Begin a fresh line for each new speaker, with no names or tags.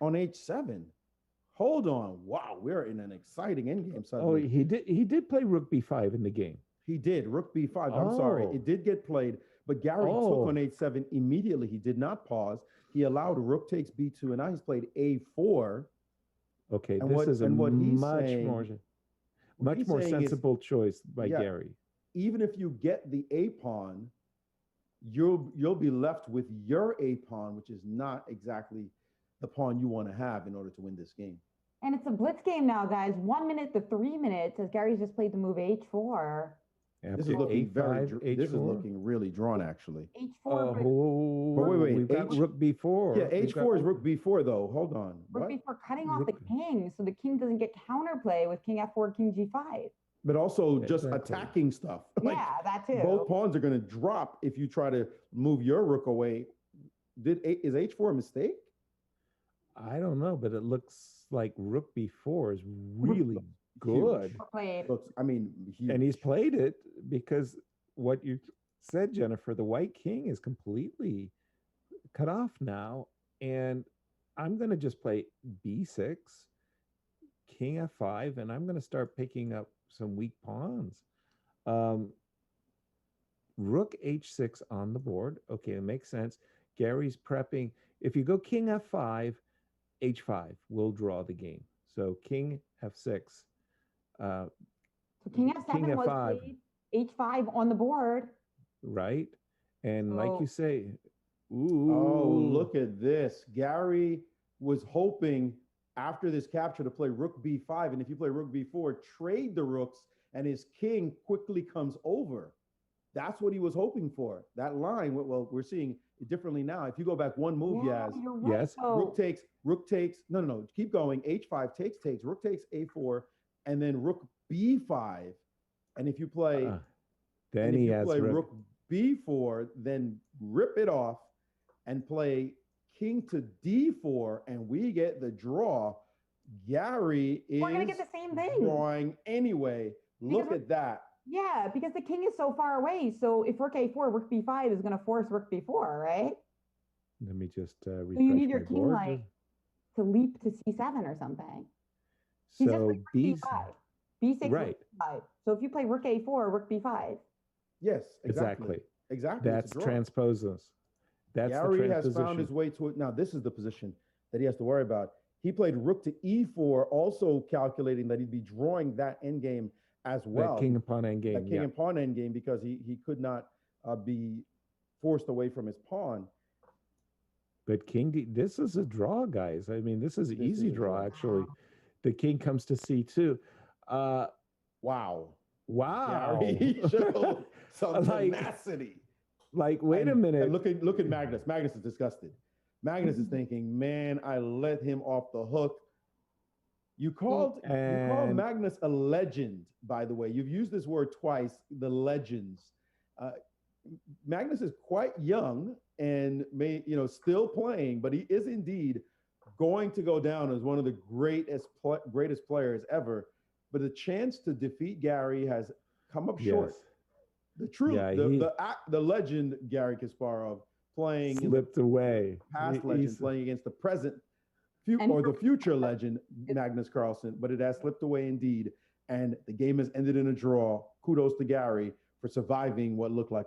on h7. Hold on. Wow, we're in an exciting endgame
Oh,
suddenly.
he did play rook b5 in the game.
He did. Rook b5. I'm sorry.
Oh,
It did get played, but Gary took on
oh,
h7 immediately. He did not pause. He allowed rook takes b2, and now he's played a4.
okay.
And
This
what
is a
and what
much
he's
more
saying is,
sensible choice by
yeah,
Gary.
even if you get the a pawn, you'll be left with your a pawn, which is not exactly the pawn you want to have in order to win this game.
And it's a blitz game now, guys. 1 minute to 3 minutes as Gary's just played the move h4.
This is
After
looking very.
a5,
This is
h4.
looking really drawn, actually.
h4,
But wait,
Oh,
wait.
we've got
H.
rook
Yeah,
b4. We've got
h4 is rook b4 though. Hold on.
rook
What?
b4 cutting off the
rook.
king, so the king doesn't get counterplay with king f4, king g5.
But also just
Exactly.
attacking stuff. Like,
Yeah, that too.
both pawns are going to drop if you try to move your rook away. Is h4 a mistake?
I don't know, but it looks like rook b4 is really good.
Huge.
Played.
Looks, I mean, huge.
And he's played it because what you said, Jennifer, the white king is completely cut off now. And I'm going to just play b6, king f5, and I'm going to start picking up some weak pawns. Rook h6 on the board. Okay, it makes sense. Gary's prepping. If you go king f5, h5 will draw the game. So king f6.
So king f7
king
was
f5.
played, h5 on the board.
Right? And
So-
like you say, ooh.
Oh, look at this. Gary was hoping after this capture to play rook b5. And if you play rook b4, trade the rooks, and his king quickly comes over. That's what he was hoping for. That line, well, we're seeing it differently now. If you go back one move,
Yeah,
Yaz,
you're right.
Yes.
rook takes, no, keep going. H5 takes, rook takes a4, and then rook b5. And if you play,
Then
and if
he
you
has
play
rook.
rook b4, then rip it off and play king to d4, and we get the draw. Gary
We're gonna
is
get the same thing.
drawing anyway. Look
Because
at that.
Yeah, because the king is so far away. So if rook a4, rook b5 is going to force rook b4, right?
Let me just refresh
So you need your
my
king
board.
like to leap to c7 or something. He's just
So
playing rook
B,
b5, b6,
right.
rook b5. So if you play rook a4, rook b5.
Yes,
Exactly.
Exactly.
That's
It's a draw.
transposes. That's
Gary
the
has
transposition.
found his way to it. Now, this is the position that he has to worry about. He played rook to e4, also calculating that he'd be drawing that endgame as well.
That king and pawn endgame.
That king and pawn endgame, because he could not be forced away from his pawn.
But king D, this is a draw, guys. I mean, this is an easy
is a
draw,
draw.
actually. The king comes to c2.
Wow.
Wow.
Gary showed some
Like-
tenacity.
Like, wait a minute.
And look at Magnus. Magnus is disgusted. Magnus is thinking, man, I let him off the hook. You called Magnus a legend, by the way. You've used this word twice, the legends. Magnus is quite young and still playing, but he is indeed going to go down as one of the greatest players ever. But the chance to defeat Gary has come up short.
Yes.
The truth,
Yeah,
the legend Gary Kasparov playing
Slipped away.
past legend, playing against the present or the future legend Magnus Carlsen, but it has slipped away indeed. And the game has ended in a draw. Kudos to Gary for surviving what looked like